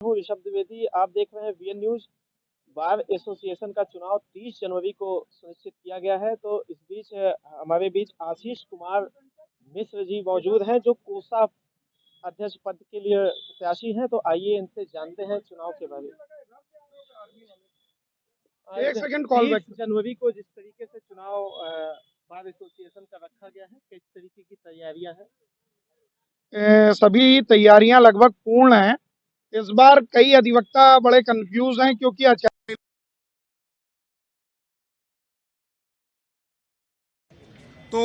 हूँ ऋषभ द्विवेदी। आप देख रहे हैं वीएन न्यूज। बार एसोसिएशन का चुनाव 30 जनवरी को सुनिश्चित किया गया है। तो इस बीच हमारे बीच आशीष कुमार मिश्र जी मौजूद हैं, जो कोषा अध्यक्ष पद के लिए प्रत्याशी हैं। तो आइए इनसे जानते हैं चुनाव के बारे में। एक आज सेकंड कॉल बैक। 30 जनवरी को जिस तरीके से चुनाव बार एसोसिएशन का रखा गया है, किस तरीके की तैयारियां हैं? सभी तैयारियां लगभग पूर्ण हैं। इस बार कई अधिवक्ता बड़े कंफ्यूज हैं क्योंकि अचानक तो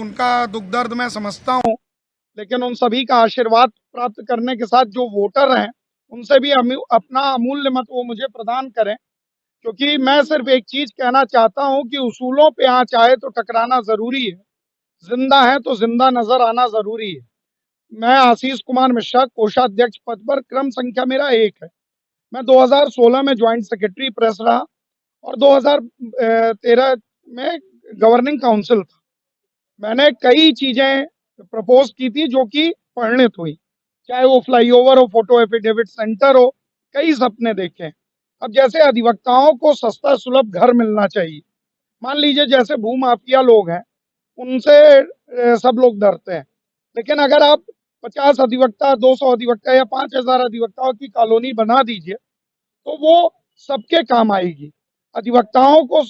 उनका दुख दर्द मैं समझता हूं, लेकिन उन सभी का आशीर्वाद प्राप्त करने के साथ जो वोटर हैं उनसे भी अपना अमूल्य मत वो मुझे प्रदान करें, क्योंकि मैं सिर्फ एक चीज कहना चाहता हूं कि उसूलों पे आंच आए तो टकराना जरूरी है, जिंदा है तो जिंदा नजर आना जरूरी है। मैं आशीष कुमार मिश्रा, कोषाध्यक्ष पद पर, क्रम संख्या मेरा 1 है। मैं 2016 में ज्वाइंट सेक्रेटरी प्रेस रहा और 2013 में गवर्निंग काउंसिल था। मैंने कई चीजें प्रपोज की थी जो कि परिणित हुई, चाहे वो फ्लाईओवर हो, फोटो एफिडेविट सेंटर हो, कई सपने देखे। अब जैसे अधिवक्ताओं को सस्ता सुलभ घर मिलना चाहिए। मान लीजिए जैसे भूमाफिया लोग हैं, उनसे सब लोग डरते हैं, लेकिन अगर आप 50 अधिवक्ता, 200 अधिवक्ता या 5000 अधिवक्ताओं की कॉलोनी बना दीजिए तो वो सबके काम आएगी। अधिवक्ताओं को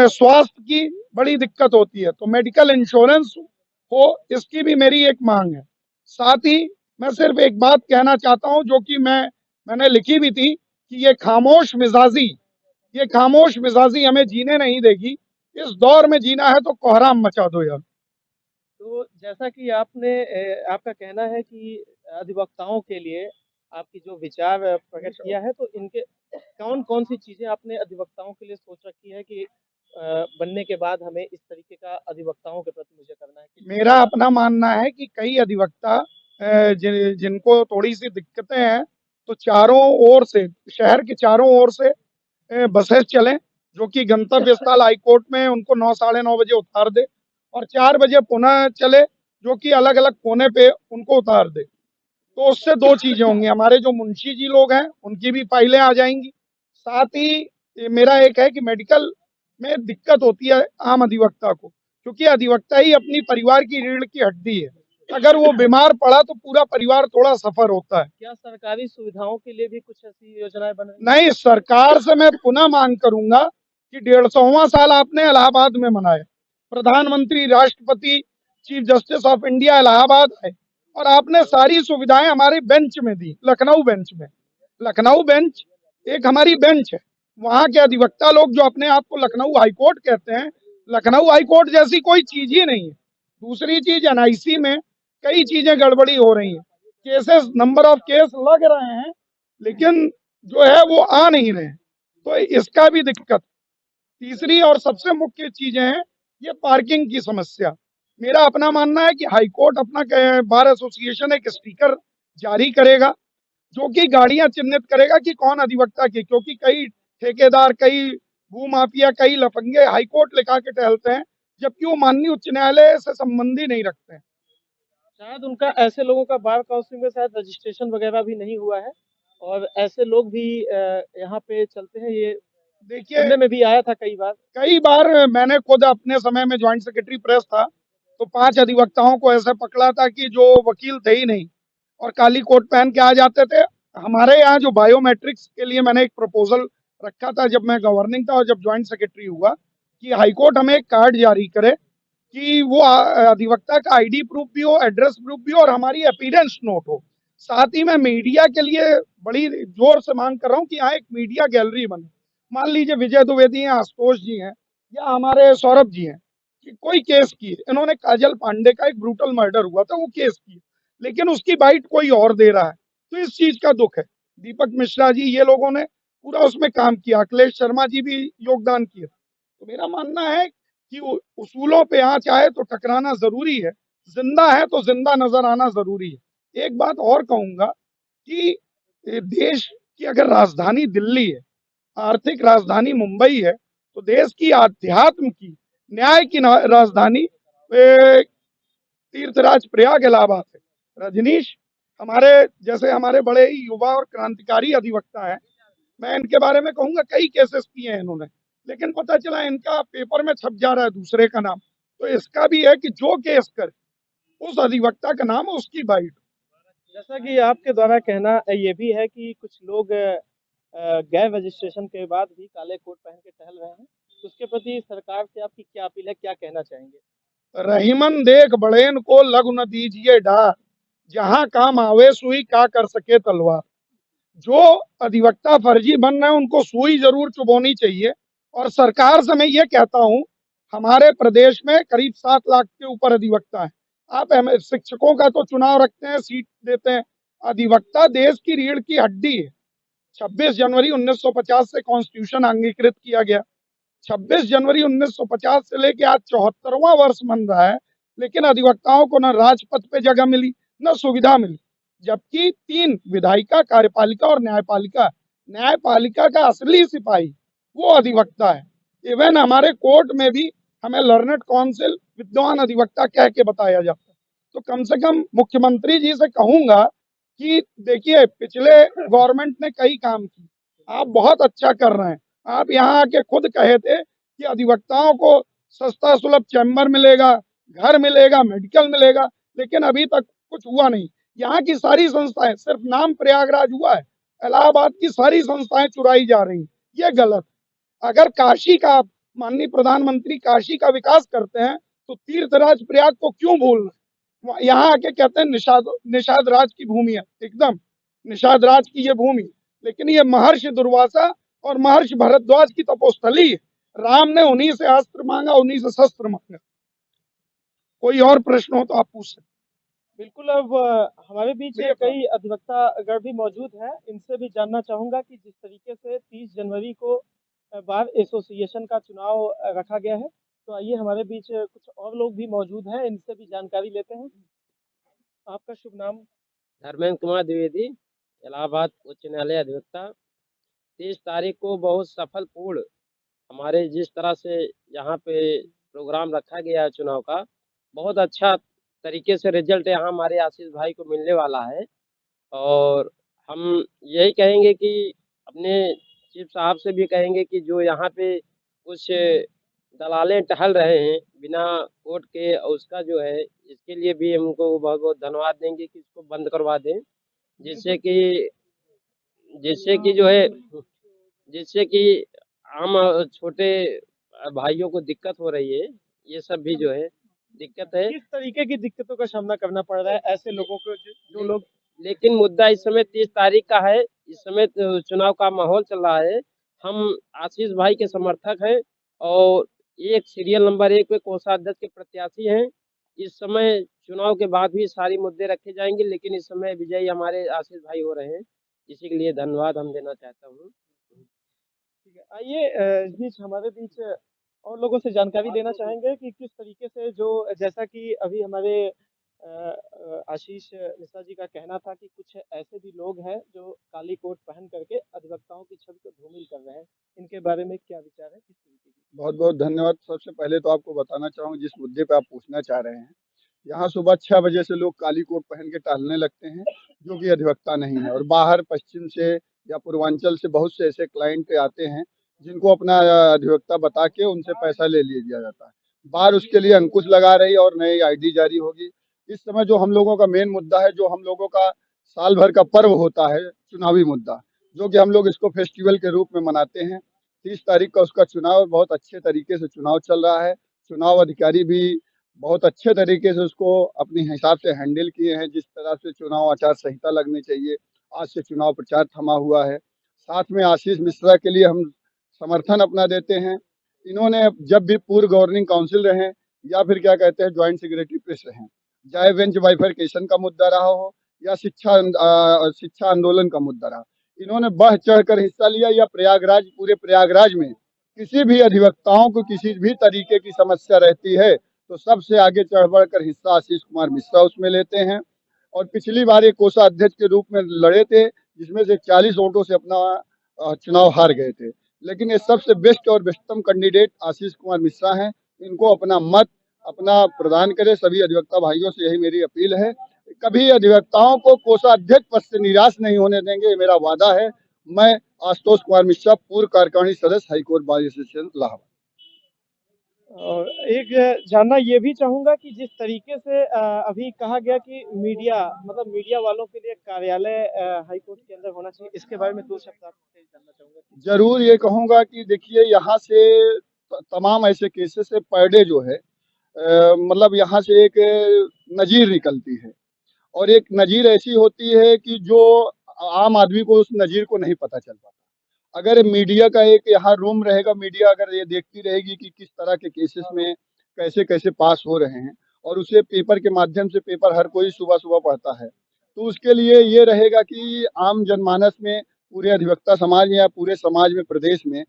स्वास्थ्य की बड़ी दिक्कत होती है, तो मेडिकल इंश्योरेंस हो, इसकी भी मेरी एक मांग है। साथ ही मैं सिर्फ एक बात कहना चाहता हूं जो कि मैंने लिखी भी थी कि ये खामोश मिजाजी हमें जीने नहीं देगी। इस दौर में जीना है तो कोहराम मचा दो यार। तो जैसा कि आपका कहना है कि अधिवक्ताओं के लिए आपकी जो विचार प्रकट किया है, तो इनके कौन-कौन सी चीज़ें आपने अधिवक्ताओं के लिए सोच रखी है कि बनने के बाद हमें इस तरीके का अधिवक्ताओं के प्रति मुझे करना है? मेरा अपना मानना है कि कई अधिवक्ता जिनको थोड़ी सी दिक्कतें हैं, तो चारों ओर से, शहर के चारों ओर से बसेस चलें, जो कि गंतव्य स्थल हाईकोर्ट में उनको 9 साढ़े 9 बजे उतार दे, और 4 बजे पुनः चले, जो कि अलग अलग कोने पे उनको उतार दे। तो उससे दो चीजें होंगी, हमारे जो मुंशी जी लोग हैं उनकी भी फाइलें आ जाएंगी। साथ ही मेरा एक है कि मेडिकल में दिक्कत होती है आम अधिवक्ता को, क्योंकि अधिवक्ता ही अपनी परिवार की रीढ़ की हड्डी है। अगर वो बीमार पड़ा तो पूरा परिवार थोड़ा सफर होता है। क्या सरकारी सुविधाओं के लिए भी कुछ ऐसी योजनाएं बन रही हैं? नहीं, सरकार से मैं पुनः मांग करूंगा कि 150वां साल आपने इलाहाबाद में मनाया, प्रधानमंत्री, राष्ट्रपति, chief justice of India Allahabad है, और आपने सारी सुविधाएं हमारे बेंच में दी, लखनऊ बेंच में। लखनऊ बेंच एक हमारी बेंच है। वहां के अधिवक्ता लोग जो अपने आप को लखनऊ हाईकोर्ट कहते हैं, लखनऊ हाईकोर्ट जैसी कोई चीज ही नहीं है। दूसरी चीज, एनआईसी में कई चीजें गड़बड़ी हो रही हैं, केसेस, नंबर ऑफ केस लग रहे हैं लेकिन जो है वो आ नहीं रहे, तो इसका भी दिक्कत। तीसरी और सबसे मुख्य चीजें हैं ये पार्किंग की समस्या। मेरा अपना मानना है कि हाईकोर्ट अपना बार एसोसिएशन एक स्टिकर जारी करेगा जो कि गाड़ियां चिन्हित करेगा कि कौन अधिवक्ता की, क्योंकि कई ठेकेदार, कई भूमाफिया, कई लफंगे हाईकोर्ट लिखा के टहलते हैं, जबकि वो माननीय उच्च न्यायालय से संबंधी नहीं रखते हैं। शायद उनका, ऐसे लोगों का बार काउंसिल में शायद रजिस्ट्रेशन वगैरह भी नहीं हुआ है, और ऐसे लोग भी यहाँ पे चलते हैं। ये देखिए, सुनने में भी आया था कई बार मैंने खुद अपने समय में ज्वाइंट सेक्रेटरी प्रेस था तो 5 अधिवक्ताओं को ऐसे पकड़ा था कि जो वकील थे ही नहीं और काली कोट पहन के आ जाते थे। हमारे यहाँ जो बायोमेट्रिक्स के लिए मैंने एक प्रपोजल रखा था जब मैं गवर्निंग था और जब ज्वाइंट सेक्रेटरी हुआ, कि हाईकोर्ट हमें एक कार्ड जारी करे कि वो अधिवक्ता का आईडी प्रूफ भी हो, एड्रेस प्रूफ भी हो और हमारी अपीयरेंस नोट हो। साथ ही मैं मीडिया के लिए बड़ी जोर से मांग कर रहा हूँ कि यहाँ एक मीडिया गैलरी बने। मान लीजिए विजय द्विवेदी हैं, आशुतोष जी हैं, या हमारे सौरभ जी हैं, कि कोई केस किए, इन्होंने काजल पांडे का एक ब्रूटल मर्डर हुआ था, वो केस किए, लेकिन उसकी बाइट कोई और दे रहा है, तो इस चीज का दुख है। दीपक मिश्रा जी, ये लोगों ने पूरा उसमें काम किया, अखिलेश शर्मा जी भी योगदान किए। तो मेरा मानना है कि उसूलों पे आंच आए तो टकराना जरूरी है, जिंदा है तो जिंदा नजर आना जरूरी है। एक बात और कहूंगा कि देश की अगर राजधानी दिल्ली है, आर्थिक राजधानी मुंबई है, तो देश की आध्यात्म की, न्याय की राजधानी तीर्थराज प्रयाग इलाहाबाद है। रजनीश, हमारे जैसे हमारे बड़े ही युवा और क्रांतिकारी अधिवक्ता है, मैं इनके बारे में कहूंगा कई केसेस किए हैं इन्होंने, लेकिन पता चला इनका पेपर में छप जा रहा है दूसरे का नाम। तो इसका भी है कि जो केस करे उस अधिवक्ता का नाम उसकी बाइट। जैसा कि आपके द्वारा कहना ये भी है कि कुछ लोग गैर रजिस्ट्रेशन के बाद भी काले कोट पहन के टहल रहे हैं, तो उसके प्रति सरकार से आपकी क्या अपील है, क्या कहना चाहेंगे? रहीमन देख बड़ेन को लग न दीजिए डार, जहां काम आवे सुई का कर सके तलवार। जो अधिवक्ता फर्जी बन रहे हैं उनको सुई जरूर चुभोनी चाहिए। और सरकार से मैं ये कहता हूं, हमारे प्रदेश में करीब 7 लाख के ऊपर अधिवक्ता है। आप शिक्षकों का तो चुनाव रखते हैं, सीट देते हैं, अधिवक्ता देश की रीढ़ की हड्डी है। 26 जनवरी 1950 से कॉन्स्टिट्यूशन अंगीकृत किया गया। 26 जनवरी 1950 से लेके आज 74वां वर्ष बन रहा है, लेकिन अधिवक्ताओं को न राजपथ पे जगह मिली, न सुविधा मिली। जबकि 3 विधायिका, कार्यपालिका और न्यायपालिका, न्यायपालिका का असली सिपाही वो अधिवक्ता है। इवन हमारे कोर्ट में भी हमें लर्नेड काउंसिल, विद्वान अधिवक्ता कह के बताया जाता है। तो कम से कम मुख्यमंत्री जी से कहूंगा कि देखिए, पिछले गवर्नमेंट ने कई काम किए, आप बहुत अच्छा कर रहे हैं। आप यहाँ आके खुद कहे थे कि अधिवक्ताओं को सस्ता सुलभ चैम्बर मिलेगा, घर मिलेगा, मेडिकल मिलेगा, लेकिन अभी तक कुछ हुआ नहीं। यहाँ की सारी संस्थाएं, सिर्फ नाम प्रयागराज हुआ है, इलाहाबाद की सारी संस्थाएं चुराई जा रही, ये गलत। अगर काशी का, माननीय प्रधानमंत्री काशी का विकास करते हैं तो तीर्थराज प्रयाग को क्यों भूल रहे? यहाँ आके कहते हैं निषाद राज की भूमि है, एकदम निषाद राज की ये भूमि, लेकिन ये महर्षि दुर्वासा और महर्षि भरद्वाज की तपोस्थली है। राम ने उन्हीं से अस्त्र मांगा, उन्हीं से शस्त्र मांगा। कोई और प्रश्न हो तो आप पूछ सकते। बिल्कुल, अब हमारे बीच कई अधिवक्ता अगर भी मौजूद हैं, इनसे भी जानना चाहूंगा कि जिस तरीके से 30 जनवरी को बार एसोसिएशन का चुनाव रखा गया है, तो आइए हमारे बीच कुछ और लोग भी मौजूद हैं, इनसे भी जानकारी लेते हैं। आपका शुभ नाम? धर्मेंद्र कुमार द्विवेदी, इलाहाबाद उच्च न्यायालय अधिवक्ता। 30 तारीख को बहुत सफलपूर्ण हमारे जिस तरह से यहाँ पे प्रोग्राम रखा गया है चुनाव का, बहुत अच्छा तरीके से रिजल्ट यहाँ हमारे आशीष भाई को मिलने वाला है। और हम यही कहेंगे कि अपने चीफ साहब से भी कहेंगे कि जो यहाँ पे कुछ दलालें टहल रहे हैं बिना कोर्ट के, उसका जो है, इसके लिए भी हमको बहुत बहुत धन्यवाद देंगे कि इसको बंद करवा दें, जिससे कि जो है, जिससे कि आम छोटे भाइयों को दिक्कत हो रही है, ये सब भी जो है दिक्कत है। किस तरीके की दिक्कतों का सामना करना पड़ रहा है ऐसे लोगों को जो लोग? लेकिन मुद्दा इस समय 30 तारीख का है, इस समय चुनाव का माहौल चल रहा है। हम आशीष भाई के समर्थक हैं और एक सीरियल नंबर 1 पे कोषाध्यक्ष के प्रत्याशी हैं। इस समय चुनाव के बाद भी सारी मुद्दे रखे जाएंगे, लेकिन इस समय विजयी हमारे आशीष भाई हो रहे हैं, इसी के लिए धन्यवाद हम देना चाहता हूँ। ठीक है, आइए इस बीच हमारे बीच और लोगों से जानकारी लेना चाहेंगे कि किस तरीके से, जो जैसा कि अभी हमारे आशीष मिश्रा जी का कहना था कि कुछ ऐसे भी लोग हैं जो काली कोट पहन करके अधिवक्ताओं की छवि को धूमिल कर रहे हैं, इनके बारे में क्या विचार है, किस तरीके की? बहुत बहुत धन्यवाद। सबसे पहले तो आपको बताना चाहूँगा, जिस मुद्दे पे आप पूछना चाह रहे हैं, यहाँ सुबह 6 बजे से लोग काली कोट पहन के टहलने लगते हैं, जो कि अधिवक्ता नहीं है। और बाहर पश्चिम से या पूर्वांचल से बहुत से ऐसे क्लाइंट आते हैं जिनको अपना अधिवक्ता बता के उनसे पैसा ले लिया जाता है। बाहर उसके लिए अंकुश लगा रही और नई आईडी जारी होगी। इस समय जो हम लोगों का मेन मुद्दा है, जो हम लोगों का साल भर का पर्व होता है, चुनावी मुद्दा, जो कि हम लोग इसको फेस्टिवल के रूप में मनाते हैं। 30 तारीख का उसका चुनाव बहुत अच्छे तरीके से चुनाव चल रहा है। चुनाव अधिकारी भी बहुत अच्छे तरीके से उसको अपने हिसाब से हैंडल किए हैं। जिस तरह से चुनाव आचार संहिता लगनी चाहिए, आज से चुनाव प्रचार थमा हुआ है। साथ में आशीष मिश्रा के लिए हम समर्थन अपना देते हैं। इन्होंने जब भी पूर्व गवर्निंग काउंसिल रहे या फिर क्या कहते हैं ज्वाइंट सेक्रेटरी प्रेस रहे, चाहे बेंच बाइफरकेशन का मुद्दा रहा हो या शिक्षा आंदोलन का मुद्दा रहा, इन्होंने बढ़ चढ़ कर हिस्सा लिया। या प्रयागराज, पूरे प्रयागराज में किसी भी अधिवक्ताओं को किसी भी तरीके की समस्या रहती है तो सबसे आगे चढ़ बढ़ कर हिस्सा आशीष कुमार मिश्रा उसमें लेते हैं। और पिछली बार एक कोषाध्यक्ष के रूप में लड़े थे, जिसमें से 40 वोटों से अपना चुनाव हार गए थे। लेकिन ये सबसे बेस्ट और बेस्टतम कैंडिडेट आशीष कुमार मिश्रा हैं। इनको अपना मत अपना प्रदान करें। सभी अधिवक्ता भाइयों से यही मेरी अपील है। कभी अधिवक्ताओं को कोषाध्यक्ष पद से निराश नहीं होने देंगे, ये मेरा वादा है। मैं आशुतोष कुमार मिश्रा, पूर्व कार्यकारिणी सदस्य, हाईकोर्ट बार एसोसिएशन इलाहाबाद। और एक जानना ये भी चाहूंगा कि जिस तरीके से अभी कहा गया कि मीडिया मतलब मीडिया वालों के लिए कार्यालय हाई कोर्ट के अंदर होना चाहिए, इसके बारे में 2 शब्द आपसे जानना चाहूंगा। जरूर ये कहूंगा कि देखिए, यहाँ से तमाम ऐसे केसेस से पर डे जो है मतलब यहाँ से एक नजीर निकलती है, और एक नजीर ऐसी होती है कि जो आम आदमी को उस नजीर को नहीं पता चल पाता। अगर मीडिया का एक यहाँ रूम रहेगा, मीडिया अगर ये देखती रहेगी कि किस तरह के केसेस में कैसे कैसे पास हो रहे हैं, और उसे पेपर के माध्यम से, पेपर हर कोई सुबह सुबह पढ़ता है, तो उसके लिए ये रहेगा कि आम जनमानस में, पूरे अधिवक्ता समाज में या पूरे समाज में, प्रदेश में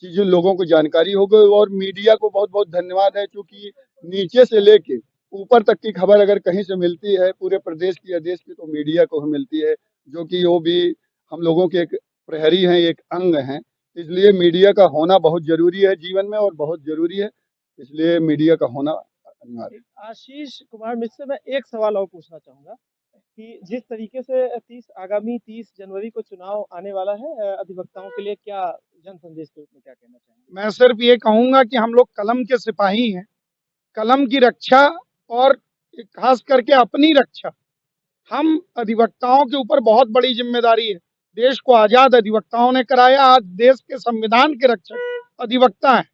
चीजें लोगों को जानकारी हो गई। और मीडिया को बहुत बहुत धन्यवाद है, क्योंकि नीचे से लेके ऊपर तक की खबर अगर कहीं से मिलती है पूरे प्रदेश की या देश की, तो मीडिया को मिलती है, जो कि वो भी हम लोगों के एक प्रहरी हैं, एक अंग हैं। इसलिए मीडिया का होना बहुत जरूरी है जीवन में, और बहुत जरूरी है, इसलिए मीडिया का होना अनिवार्य है। आशीष कुमार मिश्र से मैं एक सवाल और पूछना चाहूंगा कि जिस तरीके से आगामी 30 जनवरी को चुनाव आने वाला है, अधिवक्ताओं के लिए क्या जन संदेश के रूप में क्या कहना चाहेंगे? मैं सिर्फ ये कहूंगा कि हम लोग कलम के सिपाही हैं, कलम की रक्षा और खास करके अपनी रक्षा, हम अधिवक्ताओं के ऊपर बहुत बड़ी जिम्मेदारी है। देश को आजाद अधिवक्ताओं ने कराया, आज देश के संविधान के रक्षक अधिवक्ता हैं।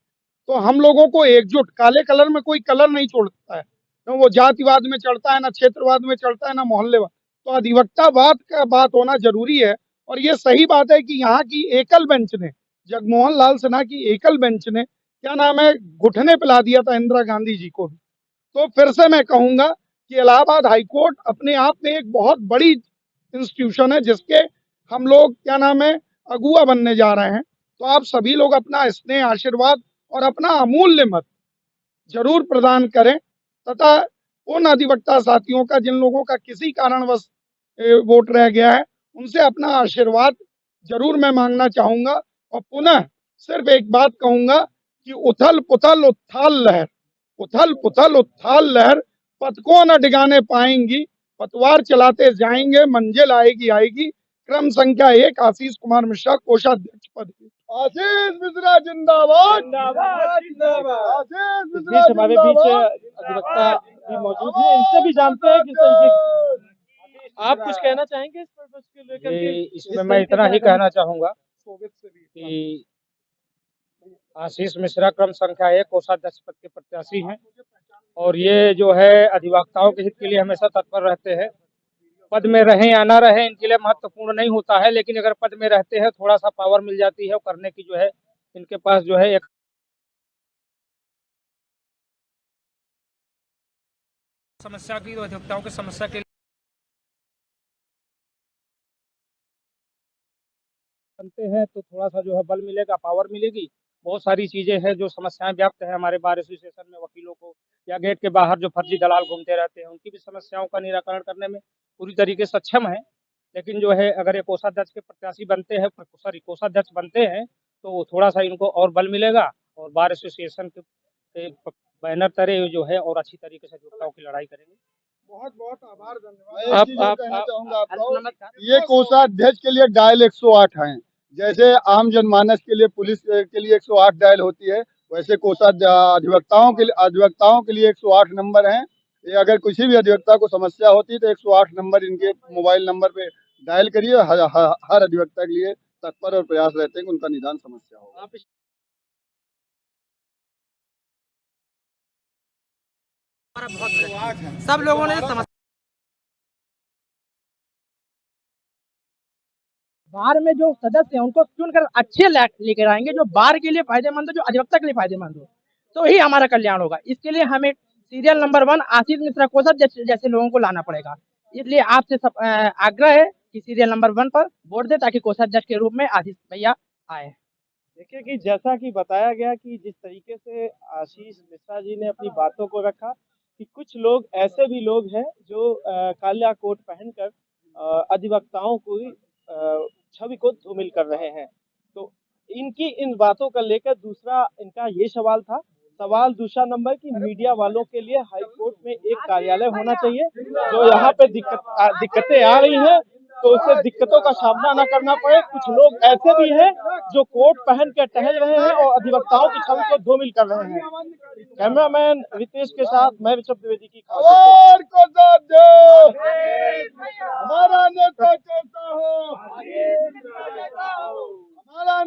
तो हम लोगों को एकजुट, काले कलर में कोई कलर नहीं छोड़ता है, न वो जातिवाद में चढ़ता है, ना क्षेत्रवाद में चढ़ता है, ना मोहल्लेवाद। तो अधिवक्तावाद का बात होना जरूरी है। और ये सही बात है कि यहाँ की एकल बेंच ने, जगमोहन लाल सिन्हा की एकल बेंच ने, क्या नाम है, घुटने पिला दिया था इंदिरा गांधी जी को भी। तो फिर से मैं कहूंगा कि इलाहाबाद हाईकोर्ट अपने आप में एक बहुत बड़ी इंस्टीट्यूशन है, जिसके हम लोग क्या नाम है, अगुआ बनने जा रहे हैं। तो आप सभी लोग अपना स्नेह, आशीर्वाद और अपना अमूल्य मत जरूर प्रदान करें, तथा उन अधिवक्ता साथियों का जिन लोगों का किसी कारणवश वोट रह गया है, उनसे अपना आशीर्वाद जरूर मैं मांगना चाहूंगा। और पुनः सिर्फ एक बात कहूंगा कि उथल पुथल उत्थाल लहर, उथल पुथल उत्थाल लहर पथ को न डिगाने पाएंगी, पतवार चलाते जाएंगे, मंजिल आएगी आएगी। क्रम संख्या 1, आशीष कुमार मिश्रा, कोषाध्यक्ष पद। आशीष मिश्रा जिंदाबाद, आशीष इस मिश्रा बीच हमारे बीच जिंदाबाद। अधिवक्ता भी मौजूद हैं, इनसे भी जानते हैं किस तरीके। आप कुछ कहना चाहेंगे इस पर्पस को लेकर के? इसमें मैं इतना ही कहना चाहूंगा कि आशीष मिश्रा क्रम संख्या 1 कोषाध्यक्ष पद के प्रत्याशी हैं, और ये जो है अधिवक्ताओं के हित के लिए हमेशा तत्पर रहते हैं। पद में रहें या ना रहें इनके लिए महत्वपूर्ण नहीं होता है, लेकिन अगर पद में रहते हैं थोड़ा सा पावर मिल जाती है, और करने की जो है इनके पास जो है एक समस्या की, तो अधिवक्ताओं की समस्या के बनते हैं तो थोड़ा सा जो है बल मिलेगा, पावर मिलेगी। बहुत सारी चीजें हैं जो समस्याएं व्याप्त है हमारे बार एसोसिएशन में, वकीलों को या गेट के बाहर जो फर्जी दलाल घूमते रहते हैं उनकी भी समस्याओं का निराकरण करने में पूरी तरीके से सक्षम है। लेकिन जो है अगर ये कोषाध्यक्ष के प्रत्याशी बनते हैं, कोषाध्यक्ष बनते हैं, तो थोड़ा सा इनको और बल मिलेगा, और बार एसोसिएशन के बैनर तले जो है और अच्छी तरीके से अधिवक्ताओं की लड़ाई करेंगे। बहुत बहुत आभार, धन्यवाद। आप कहना चाहूंगा आपको, ये कोषाध्यक्ष के लिए डायल 108 है। जैसे आम जनमानस के लिए, पुलिस के लिए 108 डायल होती है, वैसे अधिवक्ताओं के लिए 108 नंबर है। ये अगर किसी भी अधिवक्ता को समस्या होती है तो 108 नंबर इनके मोबाइल नंबर पे डायल करिए। हर अधिवक्ता के लिए तत्पर और प्रयास रहते हैं कि उनका निदान समस्या हो। सब लोगों ने बार में जो सदस्य हैं उनको चुनकर अच्छे लेकर आएंगे, जो बार के लिए फायदेमंद हो, जो अधिवक्ता के लिए फायदेमंद हो, तो ही हमारा कल्याण होगा। इसके लिए हमें सीरियल नंबर 1 आशीष मिश्रा कोषाध्यक्ष जैसे लोगों को लाना पड़ेगा। इसलिए आपसे आग्रह है कि सीरियल नंबर 1 पर वोट दे, ताकि कोषाध्यक्ष के रूप में आशीष भैया आए। देखिए कि जैसा कि बताया गया कि जिस तरीके से आशीष मिश्रा जी ने अपनी बातों को रखा कि कुछ लोग ऐसे भी लोग हैं जो काला कोट पहनकर अधिवक्ताओं को छवि को धूमिल कर रहे हैं। तो इनकी इन बातों का लेकर दूसरा इनका ये सवाल था। सवाल दूसरा नंबर की मीडिया वालों के लिए हाई कोर्ट में एक कार्यालय होना चाहिए। जो यहाँ पे दिक्कतें आ रही हैं तो उससे दिक्कतों का सामना न करना पड़े। कुछ लोग ऐसे भी हैं जो कोट पहन के टहल रहे हैं और अधिवक्ताओं की छवि को धूमिल कर रहे हैं। कैमरामैन रितेश के साथ मैं ऋषभ द्विवेदी की खास रिपोर्ट। और को साथ दो, हमारा नेता को